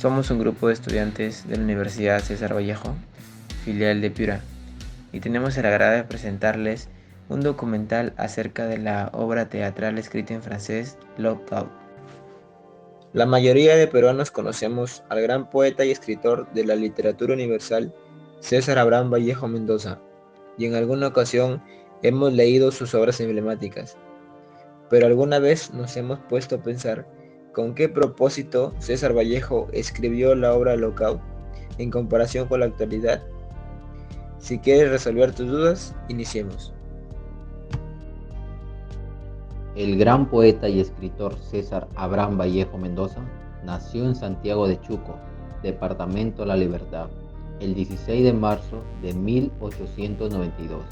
Somos un grupo de estudiantes de la Universidad César Vallejo, filial de Piura, y tenemos el agrado de presentarles un documental acerca de la obra teatral escrita en francés Lockout. La mayoría de peruanos conocemos al gran poeta y escritor de la literatura universal, César Abraham Vallejo Mendoza, y en alguna ocasión hemos leído sus obras emblemáticas. Pero alguna vez nos hemos puesto a pensar con qué propósito César Vallejo escribió la obra Lockout en comparación con la actualidad. Si quieres resolver tus dudas, iniciemos. El gran poeta y escritor César Abraham Vallejo Mendoza nació en Santiago de Chuco, departamento La Libertad, el 16 de marzo de 1892.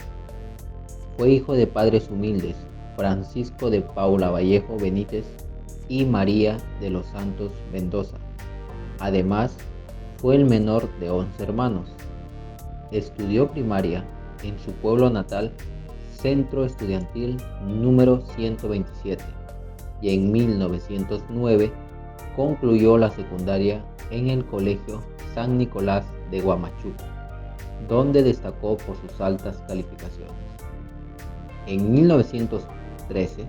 Fue hijo de padres humildes, Francisco de Paula Vallejo Benítez y María de los Santos Mendoza. Además, fue el menor de 11 hermanos. Estudió primaria en su pueblo natal, Centro Estudiantil número 127, y en 1909 concluyó la secundaria en el Colegio San Nicolás de Huamachuco, donde destacó por sus altas calificaciones. En 1913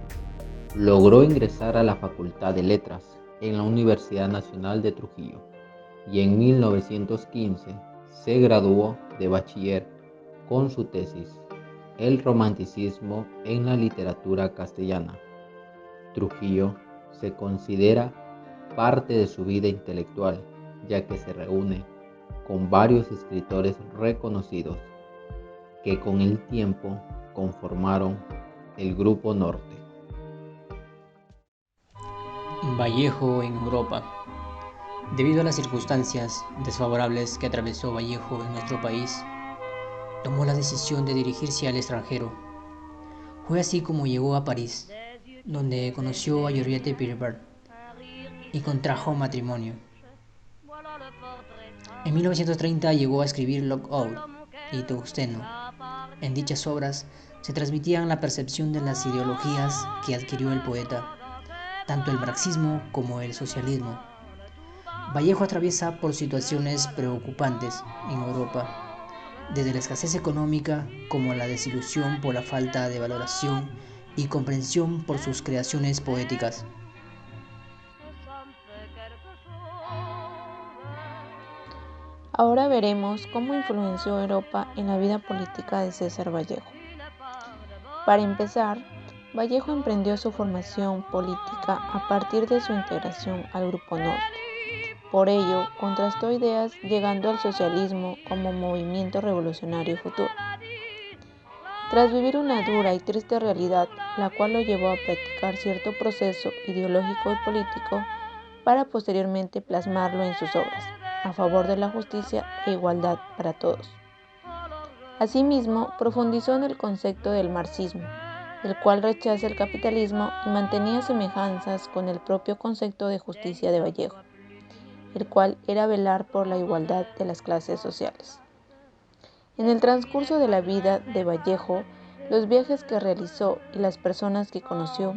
logró ingresar a la Facultad de Letras en la Universidad Nacional de Trujillo y en 1915 se graduó de bachiller con su tesis El romanticismo en la literatura castellana. Trujillo se considera parte de su vida intelectual, ya que se reúne con varios escritores reconocidos que con el tiempo conformaron el Grupo Norte. Vallejo en Europa. Debido a las circunstancias desfavorables que atravesó Vallejo en nuestro país, tomó la decisión de dirigirse al extranjero. Fue así como llegó a París, donde conoció a Georgette Peyrelbert y contrajo matrimonio. En 1930 llegó a escribir Lockout y Tungsteno. En dichas obras se transmitían la percepción de las ideologías que adquirió el poeta, tanto el marxismo como el socialismo. Vallejo atraviesa por situaciones preocupantes en Europa, desde la escasez económica como la desilusión por la falta de valoración y comprensión por sus creaciones poéticas. Ahora veremos cómo influenció Europa en la vida política de César Vallejo. Para empezar, Vallejo emprendió su formación política a partir de su integración al Grupo Norte. Por ello, contrastó ideas llegando al socialismo como movimiento revolucionario futuro. Tras vivir una dura y triste realidad, la cual lo llevó a practicar cierto proceso ideológico y político para posteriormente plasmarlo en sus obras, a favor de la justicia e igualdad para todos. Asimismo, profundizó en el concepto del marxismo, el cual rechaza el capitalismo y mantenía semejanzas con el propio concepto de justicia de Vallejo, el cual era velar por la igualdad de las clases sociales. En el transcurso de la vida de Vallejo, los viajes que realizó y las personas que conoció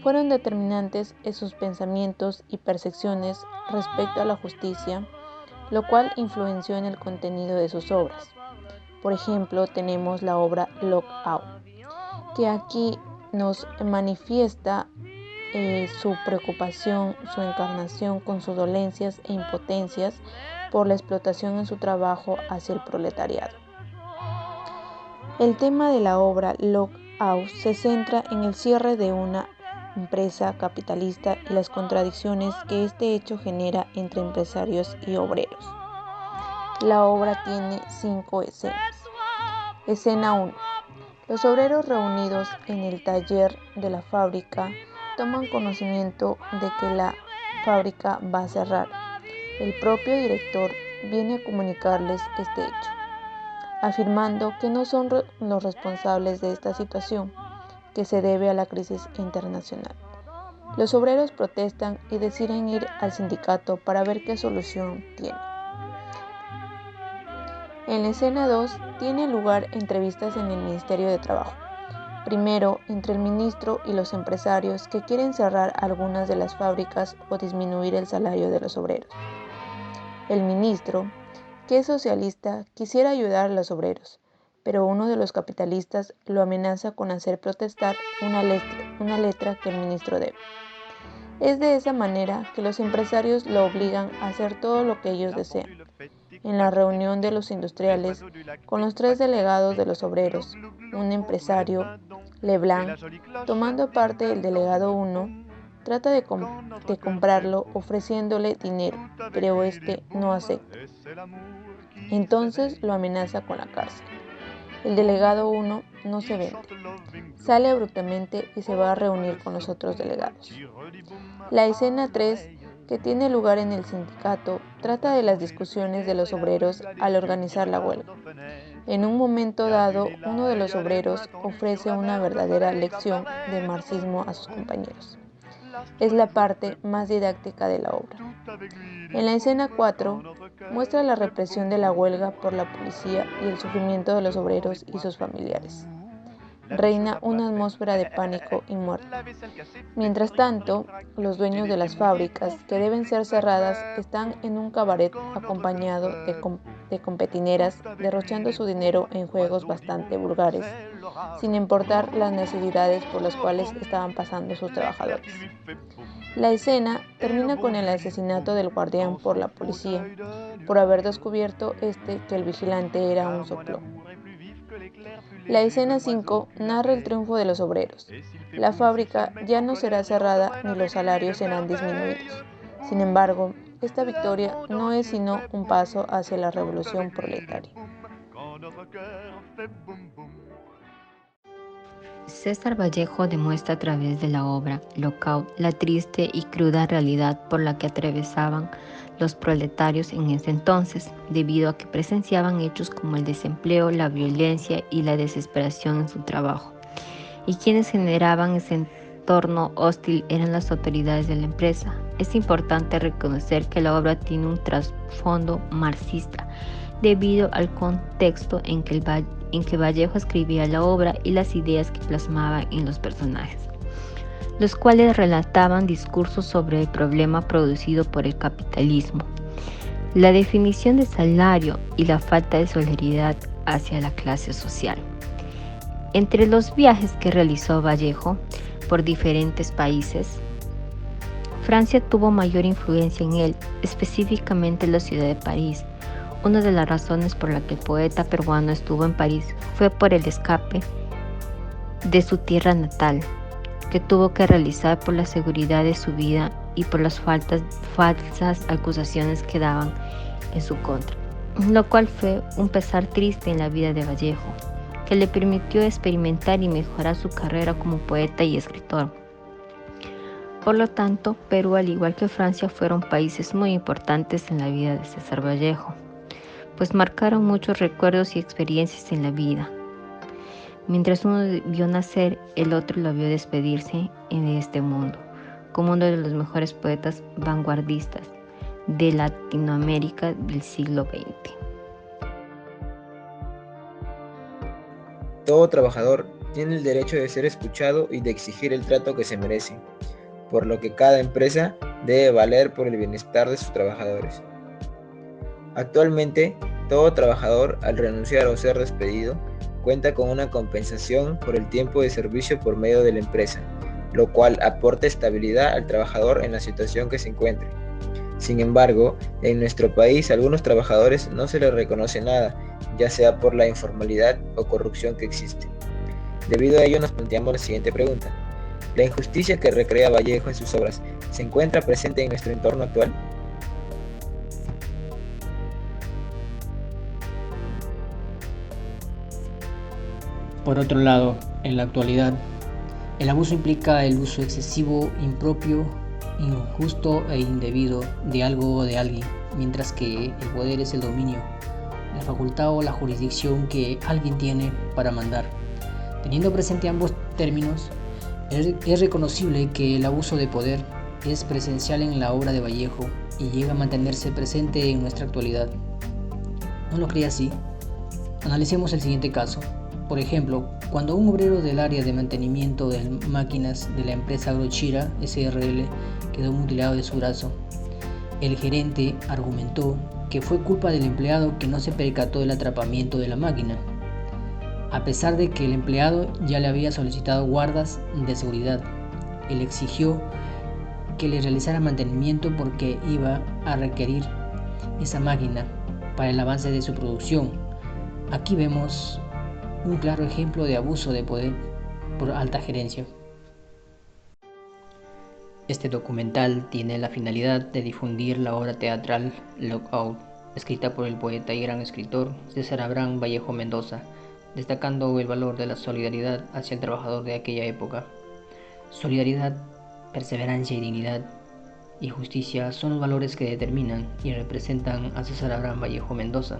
fueron determinantes en sus pensamientos y percepciones respecto a la justicia, lo cual influenció en el contenido de sus obras. Por ejemplo, tenemos la obra Lockout, que aquí nos manifiesta su preocupación, su encarnación con sus dolencias e impotencias por la explotación en su trabajo hacia el proletariado. El tema de la obra Lockout se centra en el cierre de una empresa capitalista y las contradicciones que este hecho genera entre empresarios y obreros. La obra tiene 5 escenas. Escena 1. Los obreros reunidos en el taller de la fábrica toman conocimiento de que la fábrica va a cerrar. El propio director viene a comunicarles este hecho, afirmando que no son los responsables de esta situación, que se debe a la crisis internacional. Los obreros protestan y deciden ir al sindicato para ver qué solución tiene. En la escena 2 tiene lugar entrevistas en el Ministerio de Trabajo. Primero, entre el ministro y los empresarios que quieren cerrar algunas de las fábricas o disminuir el salario de los obreros. El ministro, que es socialista, quisiera ayudar a los obreros, pero uno de los capitalistas lo amenaza con hacer protestar una letra que el ministro debe. Es de esa manera que los empresarios lo obligan a hacer todo lo que ellos desean. En la reunión de los industriales, con los 3 delegados de los obreros, un empresario, Leblanc, tomando parte el delegado 1, trata de comprarlo ofreciéndole dinero, pero este no acepta. Entonces lo amenaza con la cárcel. El delegado 1 no se vende. Sale abruptamente y se va a reunir con los otros delegados. La escena 3, que tiene lugar en el sindicato, trata de las discusiones de los obreros al organizar la huelga. En un momento dado, uno de los obreros ofrece una verdadera lección de marxismo a sus compañeros. Es la parte más didáctica de la obra. En la escena 4, muestra la represión de la huelga por la policía y el sufrimiento de los obreros y sus familiares. Reina una atmósfera de pánico y muerte. Mientras tanto, los dueños de las fábricas que deben ser cerradas están en un cabaret acompañado de competineras, derrochando su dinero en juegos bastante vulgares, sin importar las necesidades por las cuales estaban pasando sus trabajadores. La escena termina con el asesinato del guardián por la policía, por haber descubierto que el vigilante era un soplo. La escena 5 narra el triunfo de los obreros. La fábrica ya no será cerrada ni los salarios serán disminuidos. Sin embargo, esta victoria no es sino un paso hacia la revolución proletaria. César Vallejo demuestra a través de la obra Lockout la triste y cruda realidad por la que atravesaban los proletarios en ese entonces, debido a que presenciaban hechos como el desempleo, la violencia y la desesperación en su trabajo. Y quienes generaban ese entorno hostil eran las autoridades de la empresa. Es importante reconocer que la obra tiene un trasfondo marxista, debido al contexto en que Vallejo escribía la obra y las ideas que plasmaba en los personajes, los cuales relataban discursos sobre el problema producido por el capitalismo, la definición de salario y la falta de solidaridad hacia la clase social. Entre los viajes que realizó Vallejo por diferentes países, Francia tuvo mayor influencia en él, específicamente la ciudad de París. Una de las razones por la que el poeta peruano estuvo en París fue por el escape de su tierra natal, que tuvo que realizar por la seguridad de su vida y por las falsas acusaciones que daban en su contra, lo cual fue un pesar triste en la vida de Vallejo, que le permitió experimentar y mejorar su carrera como poeta y escritor. Por lo tanto, Perú, al igual que Francia, fueron países muy importantes en la vida de César Vallejo, pues marcaron muchos recuerdos y experiencias en la vida. Mientras uno vio nacer, el otro lo vio despedirse en este mundo, como uno de los mejores poetas vanguardistas de Latinoamérica del siglo XX. Todo trabajador tiene el derecho de ser escuchado y de exigir el trato que se merece, por lo que cada empresa debe valer por el bienestar de sus trabajadores. Actualmente, todo trabajador, al renunciar o ser despedido, cuenta con una compensación por el tiempo de servicio por medio de la empresa, lo cual aporta estabilidad al trabajador en la situación que se encuentre. Sin embargo, en nuestro país a algunos trabajadores no se les reconoce nada, ya sea por la informalidad o corrupción que existe. Debido a ello nos planteamos la siguiente pregunta: ¿la injusticia que recrea Vallejo en sus obras se encuentra presente en nuestro entorno actual? Por otro lado, en la actualidad, el abuso implica el uso excesivo, impropio, injusto e indebido de algo o de alguien, mientras que el poder es el dominio, la facultad o la jurisdicción que alguien tiene para mandar. Teniendo presente ambos términos, es reconocible que el abuso de poder es presencial en la obra de Vallejo y llega a mantenerse presente en nuestra actualidad. ¿No lo cree así? Analicemos el siguiente caso. Por ejemplo, cuando un obrero del área de mantenimiento de máquinas de la empresa Agrochira SRL quedó mutilado de su brazo, el gerente argumentó que fue culpa del empleado que no se percató del atrapamiento de la máquina, a pesar de que el empleado ya le había solicitado guardas de seguridad y le exigió que le realizara mantenimiento porque iba a requerir esa máquina para el avance de su producción. Aquí vemos un claro ejemplo de abuso de poder por alta gerencia. Este documental tiene la finalidad de difundir la obra teatral Lockout, escrita por el poeta y gran escritor César Abraham Vallejo Mendoza, destacando el valor de la solidaridad hacia el trabajador de aquella época. Solidaridad, perseverancia y dignidad y justicia son los valores que determinan y representan a César Abraham Vallejo Mendoza,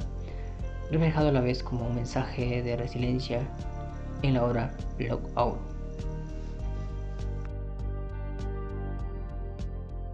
reflejado a la vez como un mensaje de resiliencia en la obra Lockout.